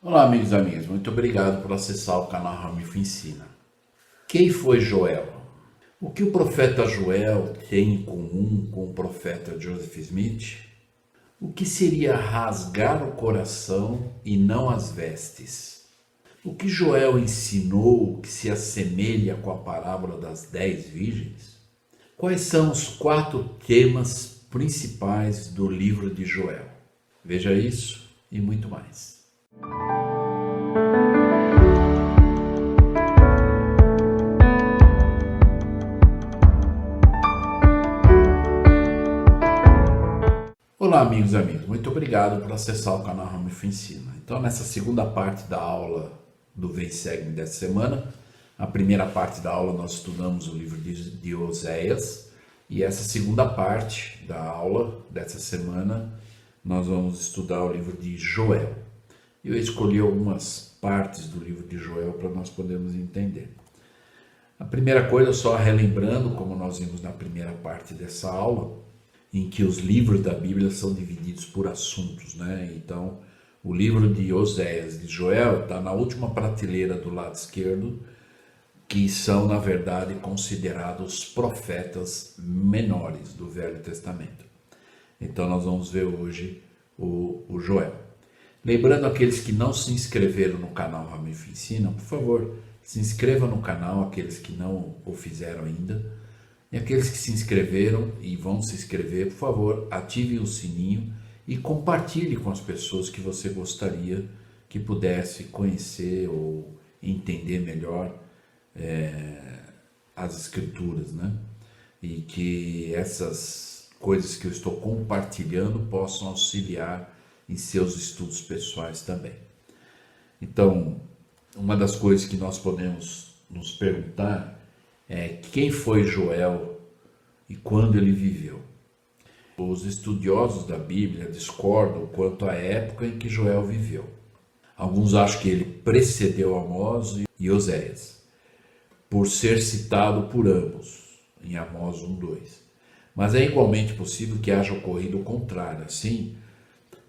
Olá, amigos e amigas, muito obrigado por acessar o canal Ramilfo Ensina. Quem foi Joel? O que o profeta Joel tem em comum com o profeta Joseph Smith? O que seria rasgar o coração e não as vestes? O que Joel ensinou que se assemelha com a parábola das 10 virgens? Quais são os 4 temas principais do livro de Joel? Veja isso e muito mais. Olá, amigos e amigas, muito obrigado por acessar o canal Ramilfo Ensina. Então, nessa segunda parte da aula do Vem Segue-me dessa semana, a primeira parte da aula nós estudamos o livro de Oséias, e essa segunda parte da aula dessa semana nós vamos estudar o livro de Joel. Eu escolhi algumas partes do livro de Joel para nós podermos entender. A primeira coisa, só relembrando, como nós vimos na primeira parte dessa aula, em que os livros da Bíblia são divididos por assuntos, né? Então, o livro de Oséias e de Joel está na última prateleira do lado esquerdo, que são, na verdade, considerados profetas menores do Velho Testamento. Então, nós vamos ver hoje o Joel. Lembrando aqueles que não se inscreveram no canal Ramilfo Ensina, por favor, se inscreva no canal, aqueles que não o fizeram ainda. E aqueles que se inscreveram e vão se inscrever, por favor, ative o sininho e compartilhe com as pessoas que você gostaria que pudesse conhecer ou entender melhor as escrituras, né? E que essas coisas que eu estou compartilhando possam auxiliar em seus estudos pessoais também. Então, uma das coisas que nós podemos nos perguntar é quem foi Joel e quando ele viveu. Os estudiosos da Bíblia discordam quanto à época em que Joel viveu. Alguns acham que ele precedeu Amós e Oséias, por ser citado por ambos, em Amós 1:2. Mas é igualmente possível que haja ocorrido o contrário, assim,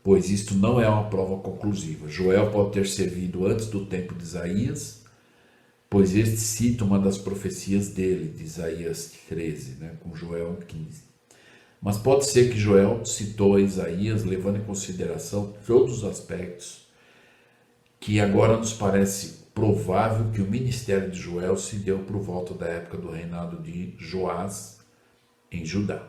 pois isto não é uma prova conclusiva. Joel pode ter servido antes do tempo de Isaías, pois este cita uma das profecias dele, de Isaías 13, com Joel 1:15. Mas pode ser que Joel citou a Isaías, levando em consideração todos os aspectos que agora nos parece provável que o ministério de Joel se deu por volta da época do reinado de Joás em Judá.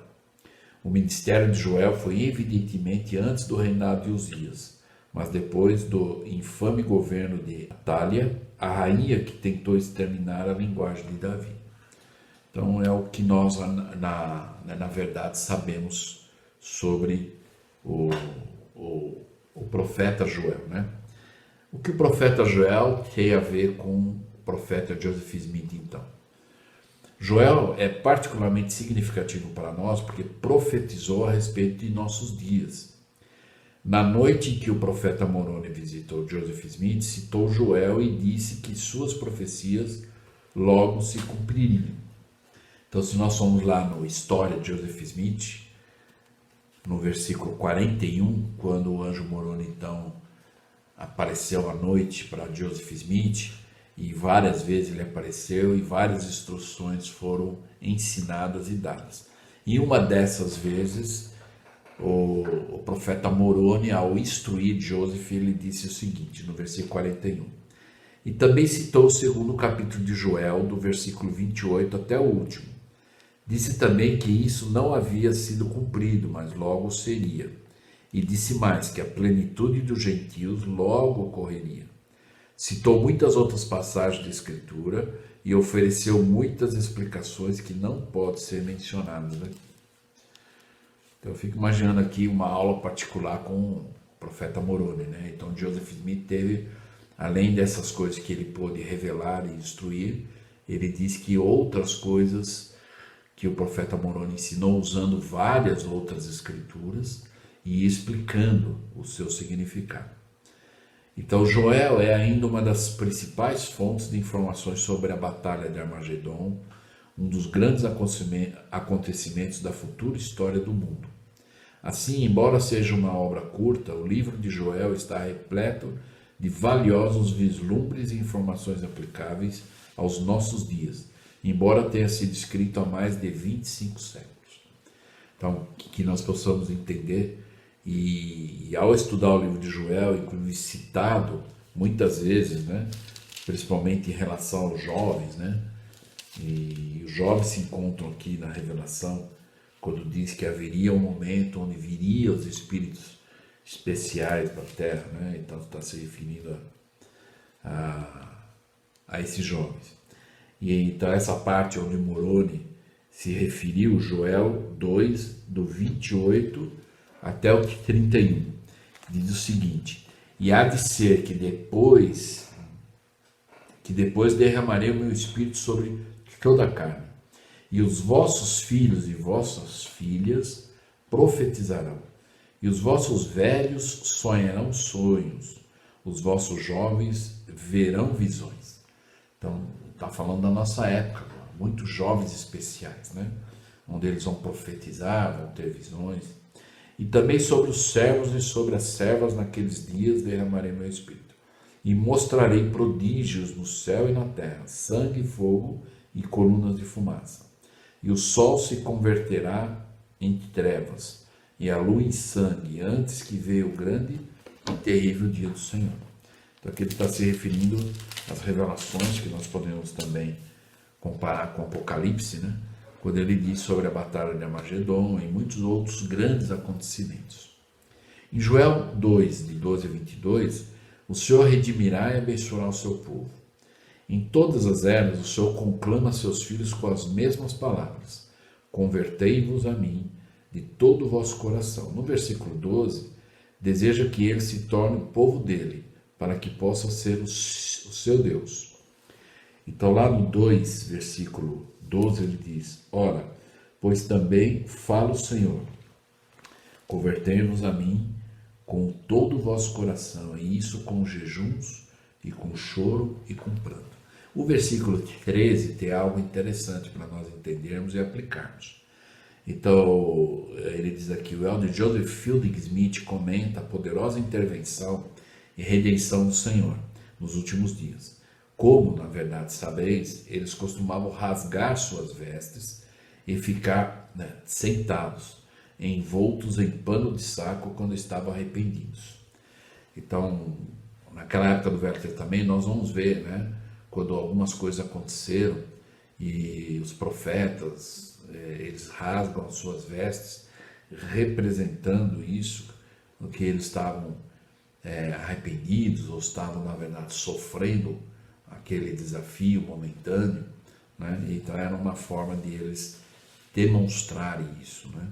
O ministério de Joel foi evidentemente antes do reinado de Uzias, mas depois do infame governo de Atália, a rainha que tentou exterminar a linguagem de Davi. Então é o que nós, na verdade, sabemos sobre o profeta Joel, né? O que o profeta Joel tem a ver com o profeta Joseph Smith, então? Joel é particularmente significativo para nós porque profetizou a respeito de nossos dias. Na noite em que o profeta Moroni visitou Joseph Smith, citou Joel e disse que suas profecias logo se cumpririam. Então, se nós formos lá no História de Joseph Smith, no versículo 41, quando o anjo Moroni, então, apareceu à noite para Joseph Smith, e várias vezes ele apareceu e várias instruções foram ensinadas e dadas. E uma dessas vezes, o profeta Moroni, ao instruir Joseph, ele disse o seguinte, no versículo 41. E também citou o segundo capítulo de Joel, do versículo 28 até o último. Disse também que isso não havia sido cumprido, mas logo seria. E disse mais, que a plenitude dos gentios logo ocorreria. Citou muitas outras passagens da Escritura e ofereceu muitas explicações que não podem ser mencionadas aqui. Então eu fico imaginando aqui uma aula particular com o profeta Moroni, né? Então Joseph Smith teve, além dessas coisas que ele pôde revelar e instruir, ele disse que outras coisas que o profeta Moroni ensinou usando várias outras escrituras e explicando o seu significado. Então Joel é ainda uma das principais fontes de informações sobre a Batalha de Armagedon, um dos grandes acontecimentos da futura história do mundo. Assim, embora seja uma obra curta, o livro de Joel está repleto de valiosos vislumbres e informações aplicáveis aos nossos dias, embora tenha sido escrito há mais de 25 séculos. Então, que nós possamos entender, e ao estudar o livro de Joel, inclusive citado muitas vezes, né, principalmente em relação aos jovens, né, e os jovens se encontram aqui na revelação, quando diz que haveria um momento onde viriam os espíritos especiais para a Terra, né, então está se referindo a esses jovens. E então essa parte onde Moroni se referiu, Joel 2, do 28 até o 31, diz o seguinte: e há de ser que depois derramarei o meu espírito sobre toda a carne, e os vossos filhos e vossas filhas profetizarão, e os vossos velhos sonharão sonhos, os vossos jovens verão visões. Então, está falando da nossa época, muitos jovens especiais, né? Onde eles vão profetizar, vão ter visões. E também sobre os servos e sobre as servas naqueles dias derramarei meu espírito. E mostrarei prodígios no céu e na terra, sangue, fogo e colunas de fumaça. E o sol se converterá em trevas, e a lua em sangue, antes que veja o grande e terrível dia do Senhor. Então aqui ele está se referindo às revelações que nós podemos também comparar com o Apocalipse, né? Quando ele diz sobre a batalha de Armagedon e muitos outros grandes acontecimentos. Em Joel 2, de 12 a 22, o Senhor redimirá e abençoará o seu povo. Em todas as eras, o Senhor conclama seus filhos com as mesmas palavras: convertei-vos a mim de todo o vosso coração. No versículo 12, deseja que ele se torne o povo dele, para que possa ser o seu Deus. Então lá no 2, versículo 12, ele diz: ora, pois também fala o Senhor, convertei-vos a mim com todo o vosso coração, e isso com jejuns, e com choro, e com pranto. O versículo 13 tem algo interessante para nós entendermos e aplicarmos. Então, ele diz aqui, o elder Joseph Fielding Smith comenta a poderosa intervenção e redenção do Senhor nos últimos dias. Como, na verdade, sabeis, eles costumavam rasgar suas vestes e ficar sentados, envoltos em pano de saco quando estavam arrependidos. Então, naquela época do Velho Testamento, nós vamos ver, né, quando algumas coisas aconteceram e os profetas, eles rasgam as suas vestes, representando isso, no que eles estavam arrependidos ou estavam, na verdade, sofrendo aquele desafio momentâneo, né? Então era uma forma de eles demonstrarem isso, né?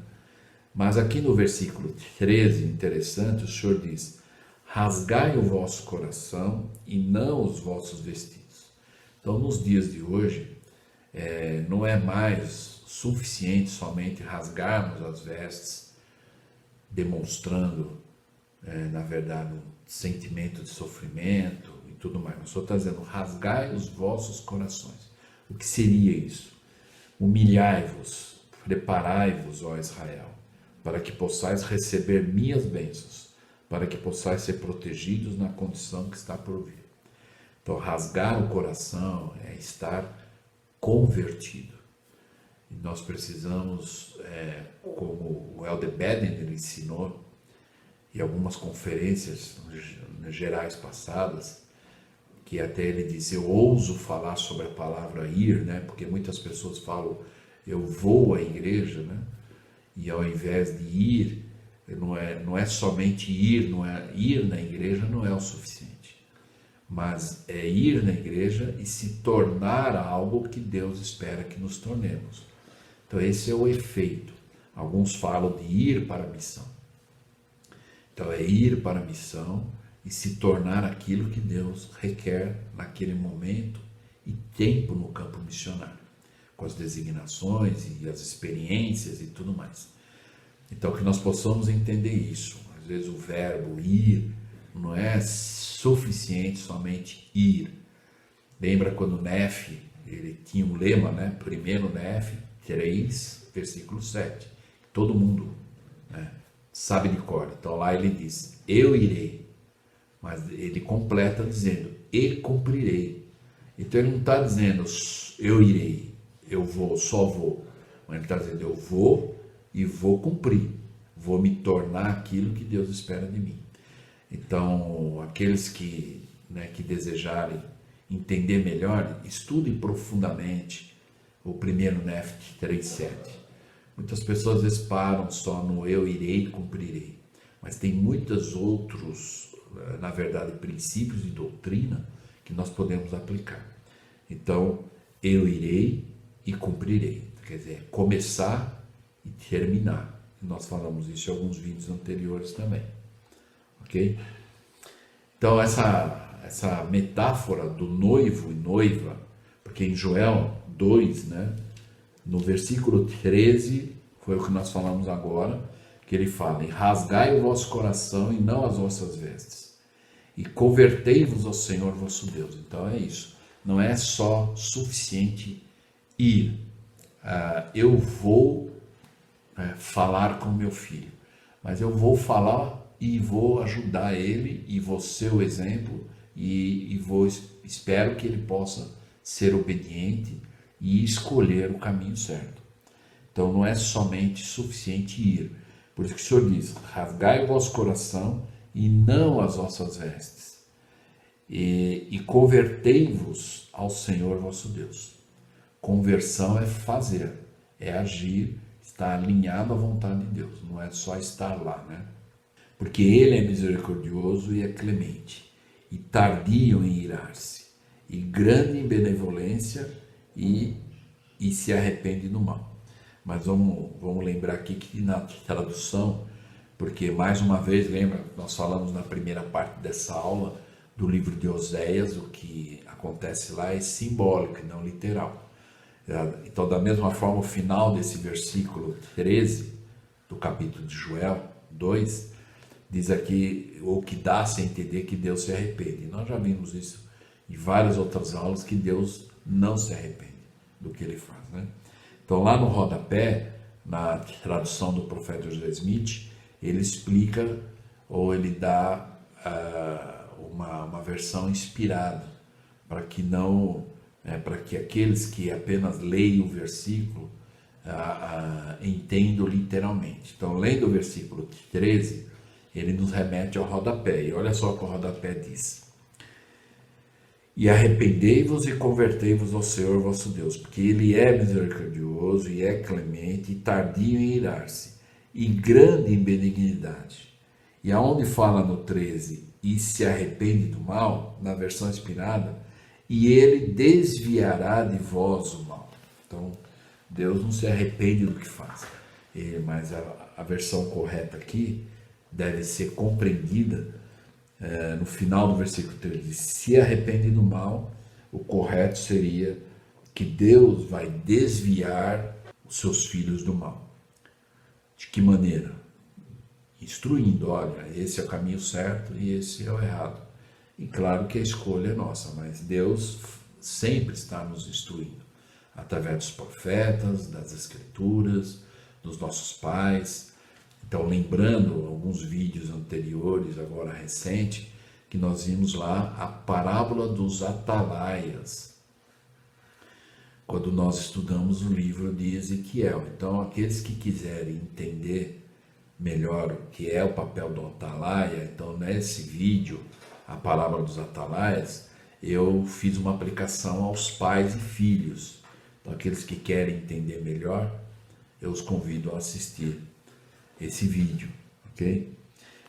Mas aqui no versículo 13, interessante, o Senhor diz: rasgai o vosso coração e não os vossos vestidos. Então, nos dias de hoje, não é mais suficiente somente rasgarmos as vestes, demonstrando, na verdade, um sentimento de sofrimento e tudo mais. O Senhor está dizendo: rasgai os vossos corações. O que seria isso? Humilhai-vos, preparai-vos, ó Israel, para que possais receber minhas bênçãos, para que possais ser protegidos na condição que está por vir. Então, rasgar o coração é estar convertido. E nós precisamos, como o Elder Beden ele ensinou, em algumas conferências gerais passadas, que até ele diz: eu ouso falar sobre a palavra ir, né? Porque muitas pessoas falam, eu vou à igreja, né? E ao invés de ir, não é somente ir, ir na igreja não é o suficiente, mas é ir na igreja e se tornar algo que Deus espera que nos tornemos. Então esse é o efeito. Alguns falam de ir para a missão. Então é ir para a missão e se tornar aquilo que Deus requer naquele momento e tempo no campo missionário, com as designações e as experiências e tudo mais. Então que nós possamos entender isso. Às vezes o verbo ir não é suficiente somente ir. Lembra quando o Nefe, ele tinha um lema, né? Primeiro Nefe 3, versículo 7. Todo mundo, né, sabe de cor. Então lá ele diz: eu irei, Mas ele completa dizendo, e cumprirei. Então ele não está dizendo, eu irei, eu vou, só vou. Mas ele está dizendo, eu vou e vou cumprir. Vou me tornar aquilo que Deus espera de mim. Então, aqueles que desejarem entender melhor, estudem profundamente o primeiro NEFT 3.7. Muitas pessoas às vezes param só no eu irei e cumprirei. Mas tem muitos outros, na verdade, princípios de doutrina que nós podemos aplicar. Então, eu irei e cumprirei. Quer dizer, começar e terminar. Nós falamos isso em alguns vídeos anteriores também. Ok? Então, essa metáfora do noivo e noiva, porque em Joel 2, no versículo 13, foi o que nós falamos agora, que ele fala, rasgai o vosso coração e não as vossas vestes, e convertei-vos ao Senhor vosso Deus. Então é isso, não é só suficiente ir, eu vou falar com meu filho, mas eu vou falar e vou ajudar ele, e vou ser o exemplo, e espero que ele possa ser obediente e escolher o caminho certo. Então não é somente suficiente ir. Por isso que o Senhor diz, rasgai o vosso coração e não as vossas vestes, e convertei-vos ao Senhor vosso Deus. Conversão é fazer, é agir, estar alinhado à vontade de Deus, não é só estar lá, Porque Ele é misericordioso e é clemente, e tardio em irar-se, e grande em benevolência, e se arrepende do mal. Mas vamos lembrar aqui que na tradução, porque mais uma vez, lembra, nós falamos na primeira parte dessa aula do livro de Oséias, o que acontece lá é simbólico e não literal. Então, da mesma forma, o final desse versículo 13 do capítulo de Joel 2, diz aqui, o que dá-se a entender que Deus se arrepende. E nós já vimos isso em várias outras aulas, que Deus não se arrepende do que ele faz, Então, lá no rodapé, na tradução do profeta José Smith, ele explica, ou ele dá uma versão inspirada, para que aqueles que apenas leem o versículo entendam literalmente. Então, lendo o versículo 13, ele nos remete ao rodapé, e olha só o que o rodapé diz. E arrependei-vos e convertei-vos ao Senhor vosso Deus, porque Ele é misericordioso e é clemente e tardio em irar-se, e grande em benignidade. E aonde fala no 13, e se arrepende do mal, na versão inspirada, e Ele desviará de vós o mal. Então, Deus não se arrepende do que faz, mas a versão correta aqui deve ser compreendida no final do versículo 13, se arrepende do mal, o correto seria que Deus vai desviar os seus filhos do mal. De que maneira? Instruindo, olha, esse é o caminho certo e esse é o errado. E claro que a escolha é nossa, mas Deus sempre está nos instruindo, através dos profetas, das escrituras, dos nossos pais. Então, lembrando alguns vídeos anteriores, agora recente, que nós vimos lá a parábola dos atalaias, quando nós estudamos o livro de Ezequiel. Então, aqueles que quiserem entender melhor o que é o papel do atalaia, então nesse vídeo, a parábola dos atalaias, eu fiz uma aplicação aos pais e filhos. Então, aqueles que querem entender melhor, eu os convido a assistir esse vídeo, ok?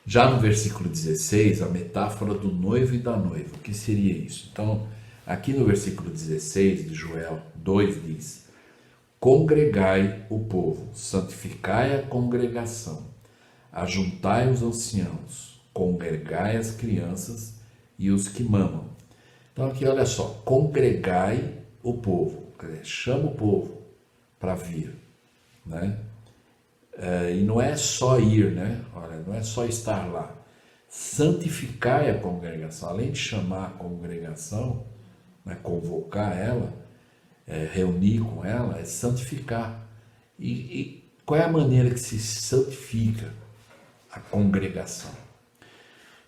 Já no versículo 16, a metáfora do noivo e da noiva, o que seria isso? Então, aqui no versículo 16 de Joel 2 diz, congregai o povo, santificai a congregação, ajuntai os anciãos, congregai as crianças e os que mamam. Então aqui olha só, congregai o povo, quer dizer, chama o povo para vir, e não é só ir, Olha, não é só estar lá. Santificai a congregação, além de chamar a congregação, convocar ela, reunir com ela, é santificar. E qual é a maneira que se santifica a congregação?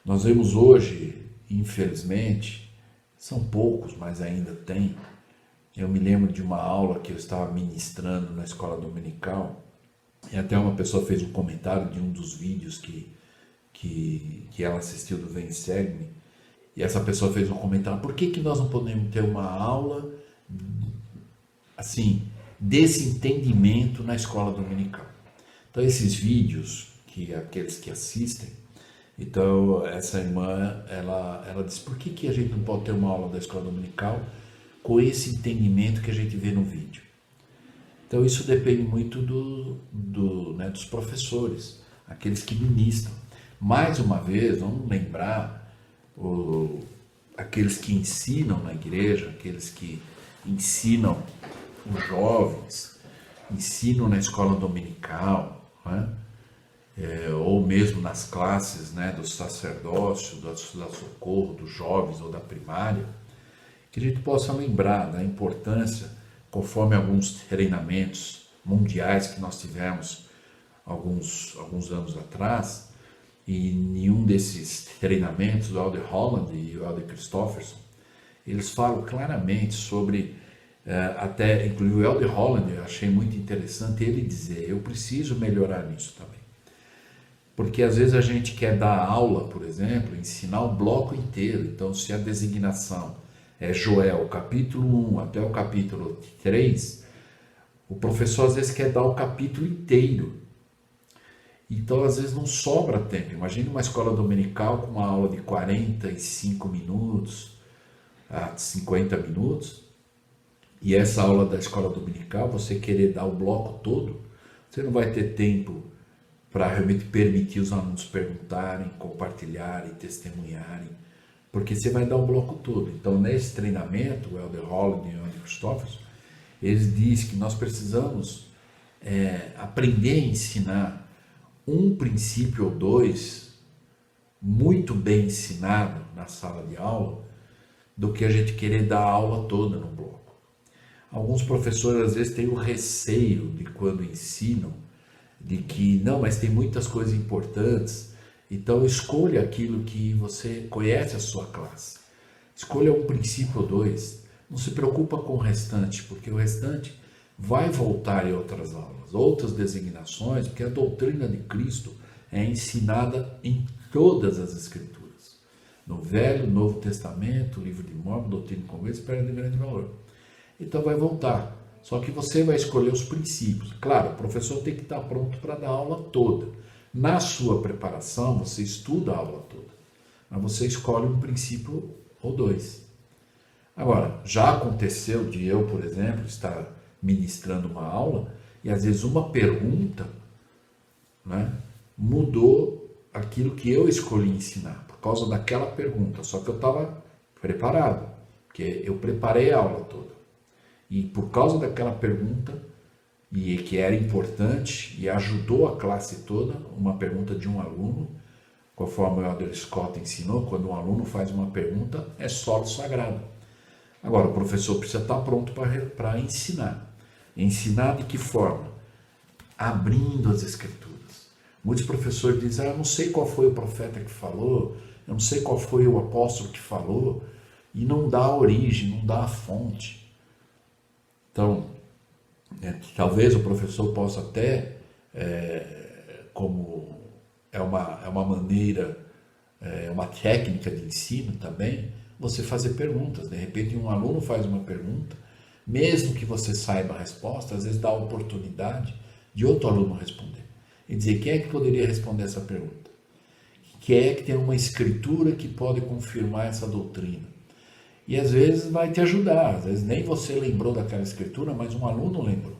Nós vemos hoje, infelizmente, são poucos, mas ainda tem. Eu me lembro de uma aula que eu estava ministrando na escola dominical, e até uma pessoa fez um comentário de um dos vídeos que ela assistiu do Vem Segue-me, e essa pessoa fez um comentário: por que nós não podemos ter uma aula assim, desse entendimento na escola dominical? Então esses vídeos, que aqueles que assistem, então essa irmã, ela disse: por que a gente não pode ter uma aula da escola dominical com esse entendimento que a gente vê no vídeo? Então isso depende muito dos professores, aqueles que ministram. Mais uma vez, vamos lembrar aqueles que ensinam na igreja, aqueles que ensinam os jovens, ensinam na escola dominical, né? Ou mesmo nas classes, né, do sacerdócio, da socorro, dos jovens ou da primária, que a gente possa lembrar da importância, conforme alguns treinamentos mundiais que nós tivemos alguns anos atrás, e nenhum desses treinamentos, o Elder Holland e o Elder Christofferson, eles falam claramente sobre, até inclusive o Elder Holland, eu achei muito interessante ele dizer: eu preciso melhorar nisso também. Porque às vezes a gente quer dar aula, por exemplo, ensinar o bloco inteiro. Então, se a designação é Joel, capítulo 1 até o capítulo 3, o professor às vezes quer dar o capítulo inteiro. Então, às vezes não sobra tempo. Imagine uma escola dominical com uma aula de 45 minutos a 50 minutos, e essa aula da escola dominical, você querer dar o bloco todo, você não vai ter tempo para realmente permitir os alunos perguntarem, compartilharem, testemunharem, porque você vai dar o bloco todo. Então, nesse treinamento, o Elder Holland e o Elder Christofferson, eles dizem que nós precisamos aprender a ensinar um princípio ou dois muito bem ensinado na sala de aula, do que a gente querer dar a aula toda no bloco. Alguns professores às vezes têm o receio de, quando ensinam, de que não, mas tem muitas coisas importantes, então escolha aquilo que você conhece a sua classe. Escolha um princípio ou dois. Não se preocupa com o restante, porque o restante vai voltar em outras aulas, outras designações, porque a doutrina de Cristo é ensinada em todas as Escrituras. No Velho, Novo Testamento, Livro de Mórmon, Doutrina e Convênios, perde de grande valor. Então vai voltar. Só que você vai escolher os princípios. Claro, o professor tem que estar pronto para dar a aula toda. Na sua preparação, você estuda a aula toda. Mas você escolhe um princípio ou dois. Agora, já aconteceu de eu, por exemplo, estar ministrando uma aula e às vezes uma pergunta, né, mudou aquilo que eu escolhi ensinar, por causa daquela pergunta. Só que eu estava preparado, porque eu preparei a aula toda. E por causa daquela pergunta, e que era importante e ajudou a classe toda, uma pergunta de um aluno, conforme o Elder Scott ensinou, quando um aluno faz uma pergunta, é solo sagrado. Agora, o professor precisa estar pronto para ensinar. Ensinar de que forma? Abrindo as Escrituras. Muitos professores dizem: eu não sei qual foi o profeta que falou, eu não sei qual foi o apóstolo que falou, e não dá a origem, não dá a fonte. Então, talvez o professor possa até, como é uma maneira, uma técnica de ensino também, você fazer perguntas. De repente um aluno faz uma pergunta, mesmo que você saiba a resposta, às vezes dá a oportunidade de outro aluno responder. E dizer: quem é que poderia responder essa pergunta? Quem é que tem uma escritura que pode confirmar essa doutrina? E às vezes vai te ajudar, às vezes nem você lembrou daquela escritura, mas um aluno lembrou.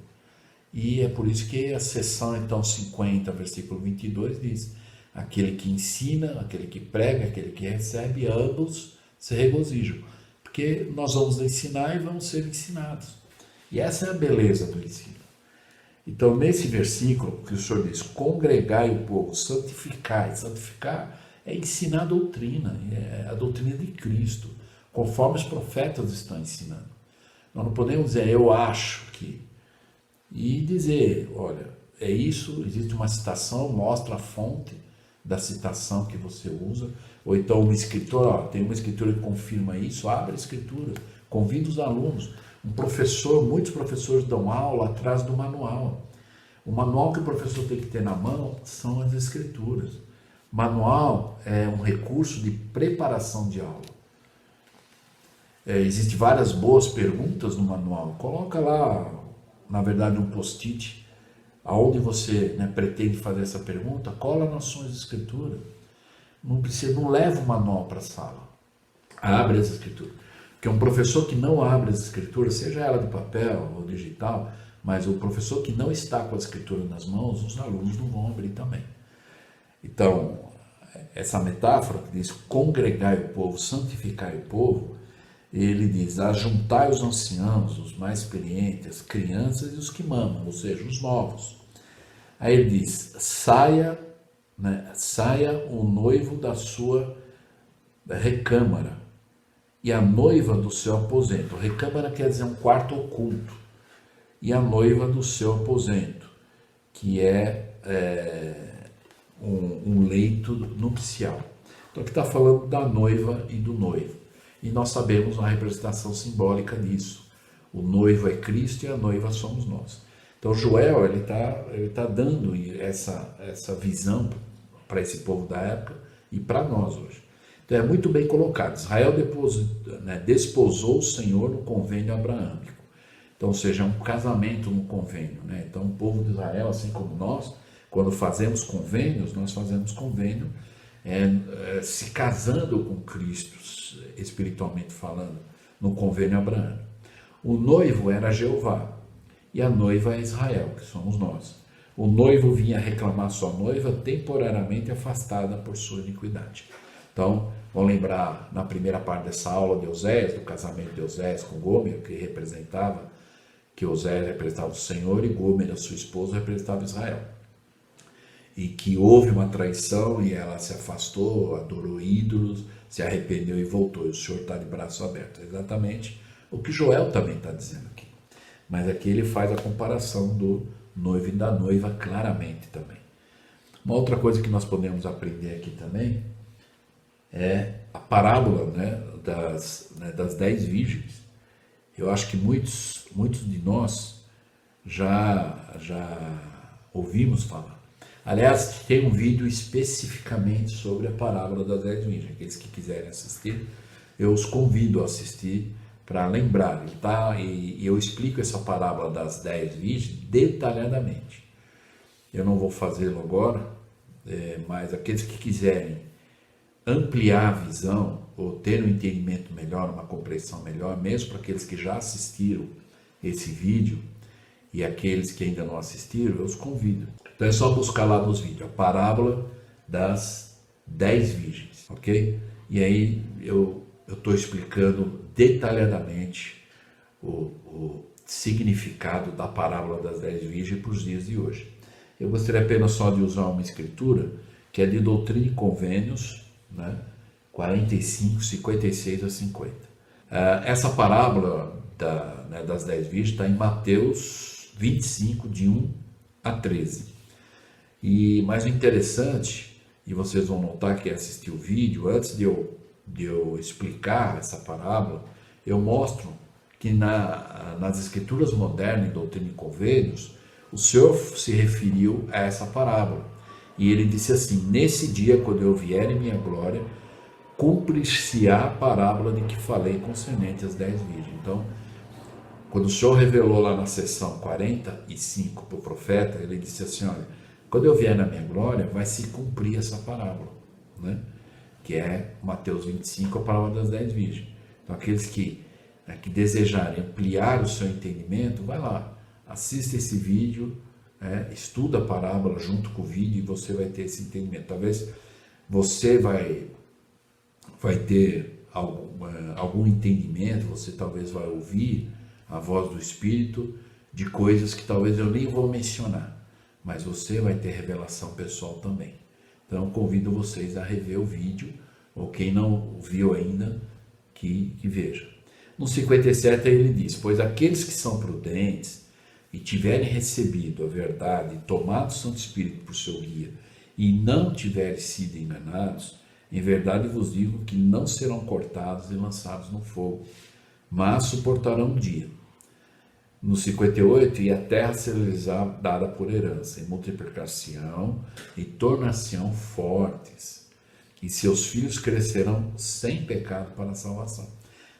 E é por isso que a seção, então, 50, versículo 22 diz: aquele que ensina, aquele que prega, aquele que recebe, ambos se regozijam. Porque nós vamos ensinar e vamos ser ensinados. E essa é a beleza do ensino. Então, nesse versículo que o Senhor diz: congregai o povo, santificai. Santificar é ensinar a doutrina, é a doutrina de Cristo, conforme os profetas estão ensinando. Nós não podemos dizer: eu acho que, e dizer: olha, é isso, existe uma citação, mostra a fonte, da citação que você usa, ou então uma escritora, ó, tem uma escritura que confirma isso, abre a escritura, convida os alunos. Um professor, muitos professores dão aula atrás do manual. O manual que o professor tem que ter na mão são as escrituras. Manual é um recurso de preparação de aula. Existem várias boas perguntas no manual. Coloca lá, na verdade, um post-it, aonde você, né, pretende fazer essa pergunta, cola nas suas escrituras. Não leva o manual para a sala. Abre as escrituras. Porque um professor que não abre as escrituras, seja ela de papel ou digital, mas o professor que não está com a escritura nas mãos, os alunos não vão abrir também. Então, essa metáfora que diz congregai o povo, santificai o povo, ele diz, ajuntai os anciãos, os mais experientes, as crianças e os que mamam, ou seja, os novos. Aí ele diz, saia o noivo da sua recâmara e a noiva do seu aposento. Recâmara quer dizer um quarto oculto. E a noiva do seu aposento, que é um leito nupcial. Então aqui está falando da noiva e do noivo. E nós sabemos uma representação simbólica disso. O noivo é Cristo e a noiva somos nós. Então Joel ele tá dando essa visão para esse povo da época e para nós hoje. Então é muito bem colocado. Israel desposou o Senhor no convênio abraâmico. Então, ou seja, é um casamento no convênio, né? Então o povo de Israel, assim como nós, quando fazemos convênios, nós fazemos convênio se casando com Cristo, espiritualmente falando, no convênio abraâmico. O noivo era Jeová e a noiva é Israel, que somos nós. O noivo vinha reclamar sua noiva temporariamente afastada por sua iniquidade. Então, vamos lembrar na primeira parte dessa aula de Oséias, do casamento de Oséias com Gômer, que Oséias representava o Senhor e Gômer, a sua esposa, representava Israel. E que houve uma traição e ela se afastou, adorou ídolos, se arrependeu e voltou. E o Senhor está de braços abertos. É exatamente o que Joel também está dizendo aqui. Mas aqui ele faz a comparação do noivo e da noiva claramente também. Uma outra coisa que nós podemos aprender aqui também é a parábola, né, das 10 virgens. Eu acho que muitos de nós já ouvimos falar. Aliás, tem um vídeo especificamente sobre a parábola das 10 virgens. Aqueles que quiserem assistir, eu os convido a assistir para lembrar. E eu explico essa parábola das 10 virgens detalhadamente. Eu não vou fazê-lo agora, mas aqueles que quiserem ampliar a visão ou ter um entendimento melhor, uma compreensão melhor, mesmo para aqueles que já assistiram esse vídeo e aqueles que ainda não assistiram, eu os convido. Então é só buscar lá nos vídeos, a parábola das 10 virgens, ok? E aí eu estou explicando detalhadamente o significado da parábola das 10 virgens para os dias de hoje. Eu gostaria apenas só de usar uma escritura que é de Doutrina e Convênios, né? 45, 56 a 50. Essa parábola das 10 virgens está em Mateus 25, de 1 a 13. Mas o interessante, e vocês vão notar que assistir o vídeo, antes de eu explicar essa parábola, eu mostro que nas escrituras modernas, em Doutrina e Convênios, o Senhor se referiu a essa parábola. E ele disse assim: nesse dia, quando eu vier em minha glória, cumprir-se-á a parábola de que falei concernente às 10 virgens. Então, quando o Senhor revelou lá na seção 45 para o profeta, ele disse assim: olha, quando eu vier na minha glória, vai se cumprir essa parábola, né? Que é Mateus 25, a parábola das 10 virgens. Então, aqueles que desejarem ampliar o seu entendimento, vai lá, assista esse vídeo, estuda a parábola junto com o vídeo e você vai ter esse entendimento. Talvez você vai ter algum entendimento, você talvez vai ouvir a voz do Espírito de coisas que talvez eu nem vou mencionar, mas você vai ter revelação pessoal também. Então, convido vocês a rever o vídeo, ou quem não viu ainda, que veja. No 57 ele diz: pois aqueles que são prudentes e tiverem recebido a verdade, e tomado o Santo Espírito por seu guia, e não tiverem sido enganados, em verdade vos digo que não serão cortados e lançados no fogo, mas suportarão um dia. No 58, e a terra será dada por herança, e multiplicação e tornar-se-ão fortes, e seus filhos crescerão sem pecado para a salvação.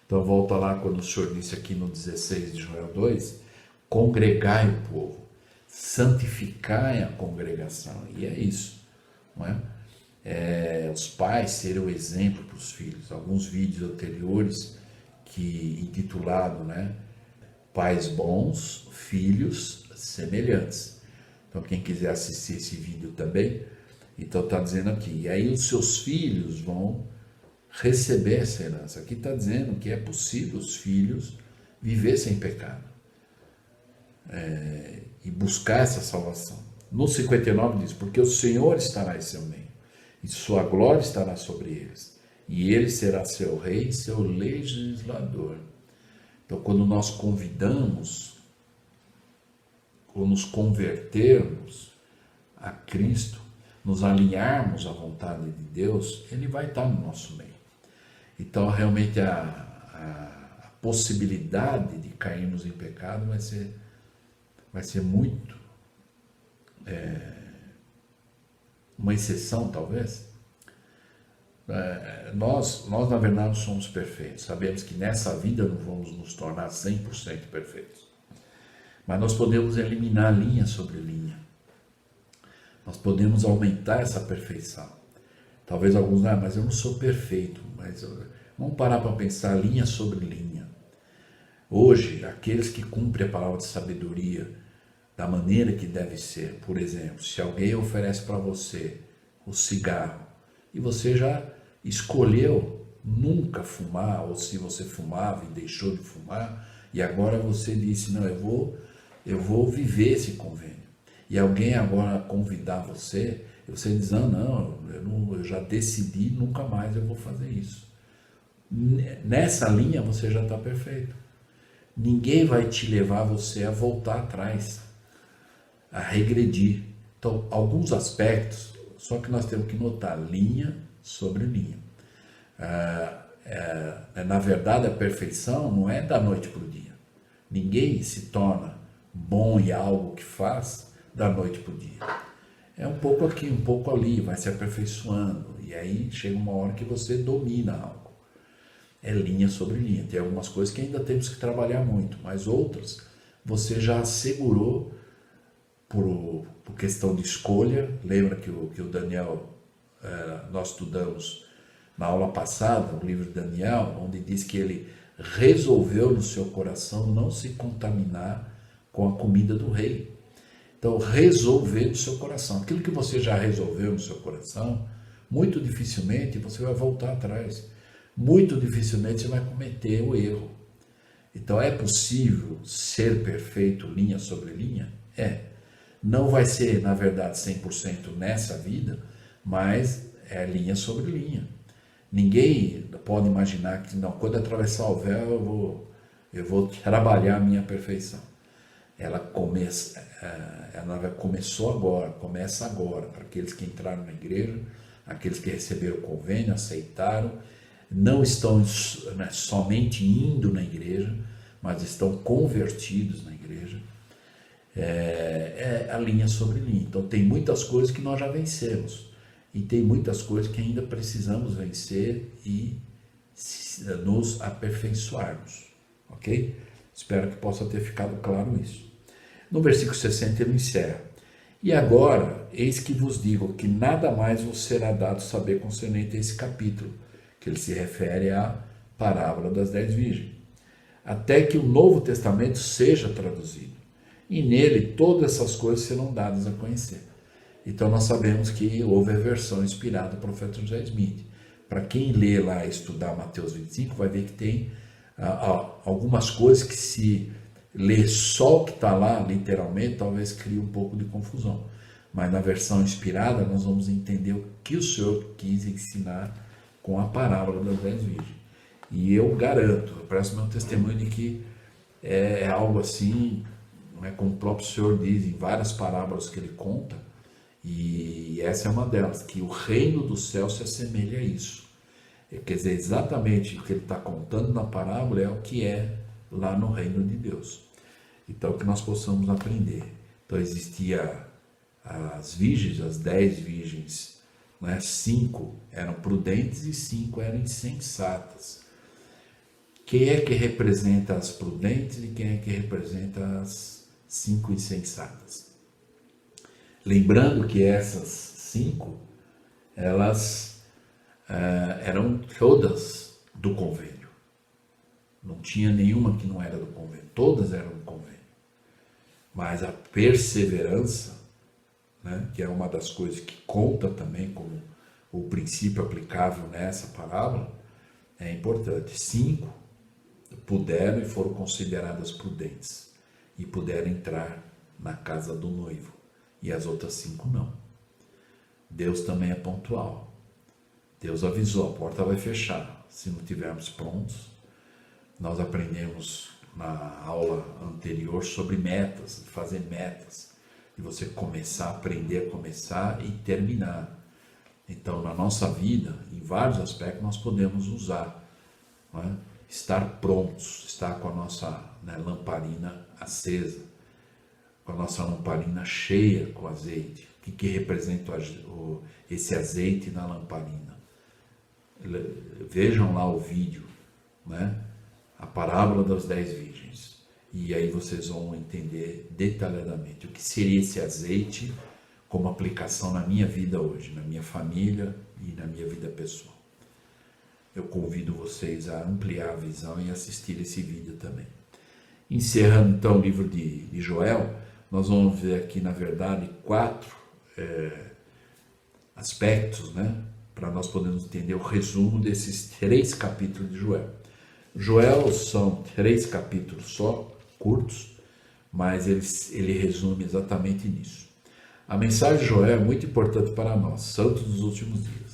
Então volta lá quando o Senhor disse aqui no 16 de Joel 2, congregai o povo, santificai a congregação, e é isso, não é? Os pais serem o exemplo para os filhos. Alguns vídeos anteriores que intitulado, né, Pais bons, filhos semelhantes. Então quem quiser assistir esse vídeo também, então está dizendo aqui, e aí os seus filhos vão receber essa herança. Aqui está dizendo que é possível os filhos viver sem pecado e buscar essa salvação. No 59 diz, porque o Senhor estará em seu meio, e sua glória estará sobre eles, e ele será seu rei e seu legislador. Então, quando nós convidamos, ou nos convertermos a Cristo, nos alinharmos à vontade de Deus, Ele vai estar no nosso meio. Então, realmente, a possibilidade de cairmos em pecado vai ser muito uma exceção, talvez. Nós, na verdade, não somos perfeitos. Sabemos que nessa vida não vamos nos tornar 100% perfeitos. Mas nós podemos eliminar linha sobre linha. Nós podemos aumentar essa perfeição. Talvez alguns, mas eu não sou perfeito. Mas vamos parar para pensar linha sobre linha. Hoje, aqueles que cumprem a palavra de sabedoria da maneira que deve ser, por exemplo, se alguém oferece para você o cigarro e você já escolheu nunca fumar, ou se você fumava e deixou de fumar, e agora você disse, não, eu vou viver esse convênio. E alguém agora convidar você, e você diz, não, eu já decidi, nunca mais eu vou fazer isso. Nessa linha você já está perfeito. Ninguém vai te levar você a voltar atrás, a regredir. Então, alguns aspectos, só que nós temos que notar linha sobre linha. Na verdade, a perfeição não é da noite para o dia. Ninguém se torna bom em algo que faz da noite para o dia. É um pouco aqui, um pouco ali, vai se aperfeiçoando. E aí chega uma hora que você domina algo. É linha sobre linha. Tem algumas coisas que ainda temos que trabalhar muito, mas outras você já assegurou por questão de escolha. Lembra que o Daniel, nós estudamos na aula passada, o livro de Daniel, onde diz que ele resolveu no seu coração não se contaminar com a comida do rei. Então, resolver no seu coração. Aquilo que você já resolveu no seu coração, muito dificilmente você vai voltar atrás. Muito dificilmente você vai cometer o erro. Então, é possível ser perfeito linha sobre linha? Não vai ser, na verdade, 100% nessa vida, mas é linha sobre linha. Ninguém pode imaginar que, não, quando atravessar o véu, eu vou trabalhar a minha perfeição. Ela começou agora, começa agora, para aqueles que entraram na igreja, aqueles que receberam o convênio, aceitaram, não estão somente indo na igreja, mas estão convertidos na igreja. É a linha sobre linha. Então tem muitas coisas que nós já vencemos, e tem muitas coisas que ainda precisamos vencer e nos aperfeiçoarmos, ok? Espero que possa ter ficado claro isso. No versículo 60 ele encerra, e agora, eis que vos digo que nada mais vos será dado saber concernente a esse capítulo, que ele se refere à parábola das 10 virgens, até que o Novo Testamento seja traduzido, e nele todas essas coisas serão dadas a conhecer. Então nós sabemos que houve a versão inspirada do profeta José Smith. Para quem lê lá e estudar Mateus 25, vai ver que tem algumas coisas que, se ler só o que está lá, literalmente, talvez crie um pouco de confusão. Mas na versão inspirada, nós vamos entender o que o Senhor quis ensinar com a parábola das 10 virgens. E eu garanto, eu presto meu testemunho de que é algo assim, como o próprio Senhor diz em várias parábolas que ele conta, E essa é uma delas, que o reino do céu se assemelha a isso. Quer dizer, exatamente o que ele está contando na parábola é o que é lá no reino de Deus. Então, que nós possamos aprender. Então, existia as virgens, as 10 virgens, né? 5 eram prudentes e 5 eram insensatas. Quem é que representa as prudentes e quem é que representa as 5 insensatas? Lembrando que essas 5, elas eram todas do convênio. Não tinha nenhuma que não era do convênio, todas eram do convênio. Mas a perseverança, né, que é uma das coisas que conta também como o princípio aplicável nessa parábola, é importante. 5 puderam e foram consideradas prudentes e puderam entrar na casa do noivo, e as outras 5 não. Deus também é pontual. Deus avisou, a porta vai fechar. Se não estivermos prontos, nós aprendemos na aula anterior sobre metas, fazer metas, de você começar, aprender a começar e terminar. Então, na nossa vida, em vários aspectos, nós podemos usar, não é? Estar prontos, estar com a nossa, né, lamparina acesa, com a nossa lamparina cheia com azeite. O que representa esse azeite na lamparina? Vejam lá o vídeo, né? A parábola das 10 virgens. E aí vocês vão entender detalhadamente o que seria esse azeite como aplicação na minha vida hoje, na minha família e na minha vida pessoal. Eu convido vocês a ampliar a visão e assistir esse vídeo também. Encerrando então o livro de Joel, nós vamos ver aqui, na verdade, 4 aspectos, né, para nós podermos entender o resumo desses 3 capítulos de Joel. Joel são 3 capítulos só, curtos, mas ele resume exatamente nisso. A mensagem de Joel é muito importante para nós, santos dos últimos dias.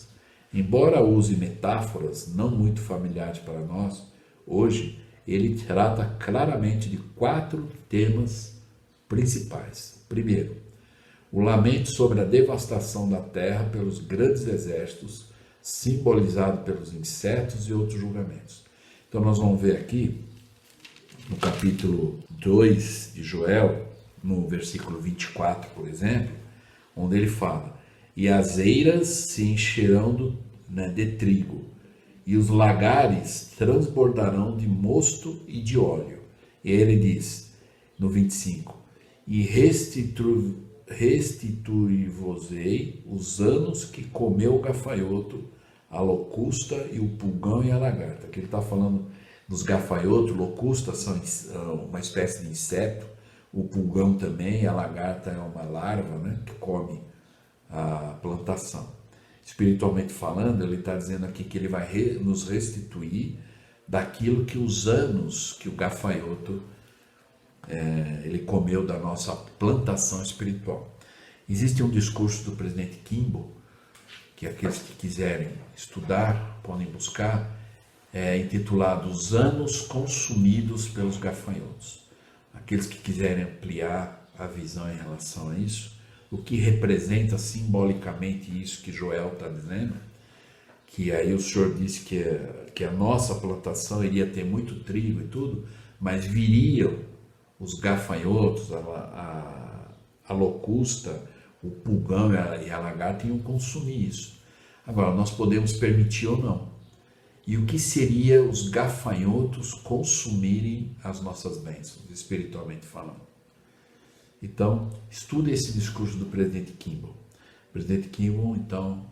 Embora use metáforas não muito familiares para nós, hoje ele trata claramente de 4 temas principais. Primeiro, o lamento sobre a devastação da terra pelos grandes exércitos, simbolizado pelos insetos e outros julgamentos. Então nós vamos ver aqui, no capítulo 2 de Joel, no versículo 24, por exemplo, onde ele fala: e as eiras se encherão de trigo, e os lagares transbordarão de mosto e de óleo. E ele diz, no 25, e restituir-vos-ei os anos que comeu o gafanhoto, a locusta e o pulgão e a lagarta. Aqui ele está falando dos gafanhotos, locustas são uma espécie de inseto, o pulgão também, a lagarta é uma larva, né, que come a plantação. Espiritualmente falando, ele está dizendo aqui que ele vai nos restituir daquilo que os anos que o gafanhoto ele comeu da nossa plantação espiritual. Existe um discurso do presidente Kimball, que aqueles que quiserem estudar podem buscar, intitulado Os Anos Consumidos pelos Gafanhotos. Aqueles que quiserem ampliar a visão em relação a isso, o que representa simbolicamente isso que Joel está dizendo, que aí o Senhor disse que a nossa plantação iria ter muito trigo e tudo, mas viriam os gafanhotos, a locusta, o pulgão e a lagarta iam consumir isso. Agora, nós podemos permitir ou não. E o que seria os gafanhotos consumirem as nossas bênçãos, espiritualmente falando? Então, estude esse discurso do presidente Kimball. O presidente Kimball, então,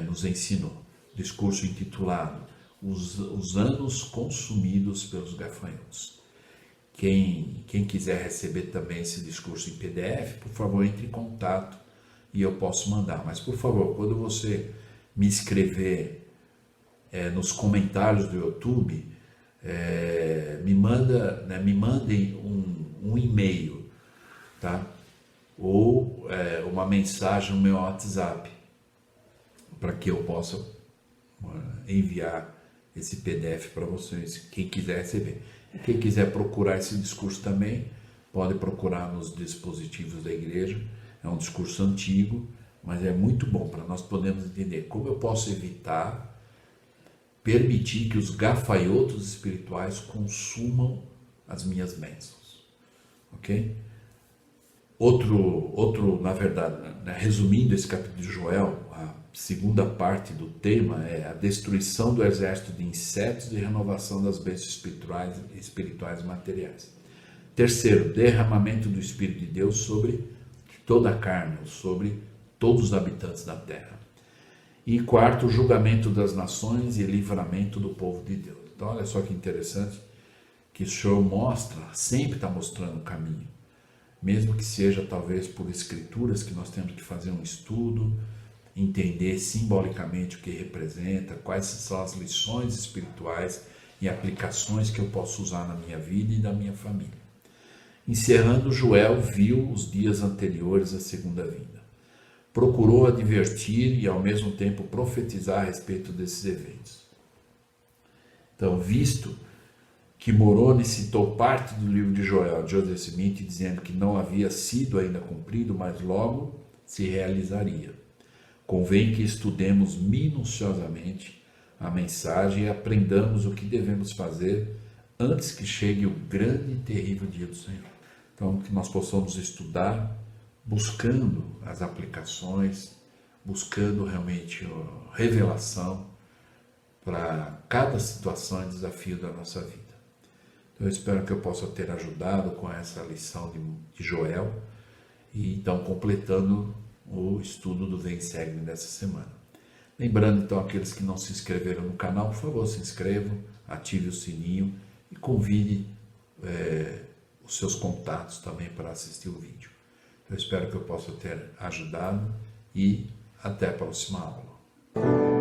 nos ensinou. Discurso intitulado Os Anos Consumidos pelos Gafanhotos. Quem quiser receber também esse discurso em PDF, por favor, entre em contato e eu posso mandar. Mas, por favor, quando você me escrever nos comentários do YouTube, me mandem um e-mail, tá? Ou uma mensagem no meu WhatsApp, para que eu possa enviar esse PDF para vocês, quem quiser receber. Quem quiser procurar esse discurso também, pode procurar nos dispositivos da igreja, É um discurso antigo, mas é muito bom para nós podermos entender como eu posso evitar, permitir que os gafanhotos espirituais consumam as minhas bênçãos. Ok? Na verdade, né, resumindo esse capítulo de Joel, a segunda parte do tema é a destruição do exército de insetos e renovação das bênçãos espirituais materiais. Terceiro, derramamento do Espírito de Deus sobre toda a carne, sobre todos os habitantes da terra. E quarto, julgamento das nações e livramento do povo de Deus. Então, olha só que interessante que o Senhor mostra, sempre está mostrando o caminho. Mesmo que seja talvez por escrituras que nós temos que fazer um estudo, entender simbolicamente o que representa, quais são as lições espirituais e aplicações que eu posso usar na minha vida e na minha família. Encerrando, Joel viu os dias anteriores à segunda vinda. Procurou advertir e ao mesmo tempo profetizar a respeito desses eventos. Então, visto que Moroni citou parte do livro de Joel, de Joseph Smith, dizendo que não havia sido ainda cumprido, mas logo se realizaria. Convém que estudemos minuciosamente a mensagem e aprendamos o que devemos fazer antes que chegue o grande e terrível dia do Senhor. Então, que nós possamos estudar, buscando as aplicações, buscando realmente a revelação para cada situação e desafio da nossa vida. Então, eu espero que eu possa ter ajudado com essa lição de Joel e então completando o estudo do Vem Segue-me dessa semana. Lembrando então aqueles que não se inscreveram no canal, por favor, se inscrevam, ative o sininho e convide os seus contatos também para assistir o vídeo. Eu espero que eu possa ter ajudado e até a próxima aula.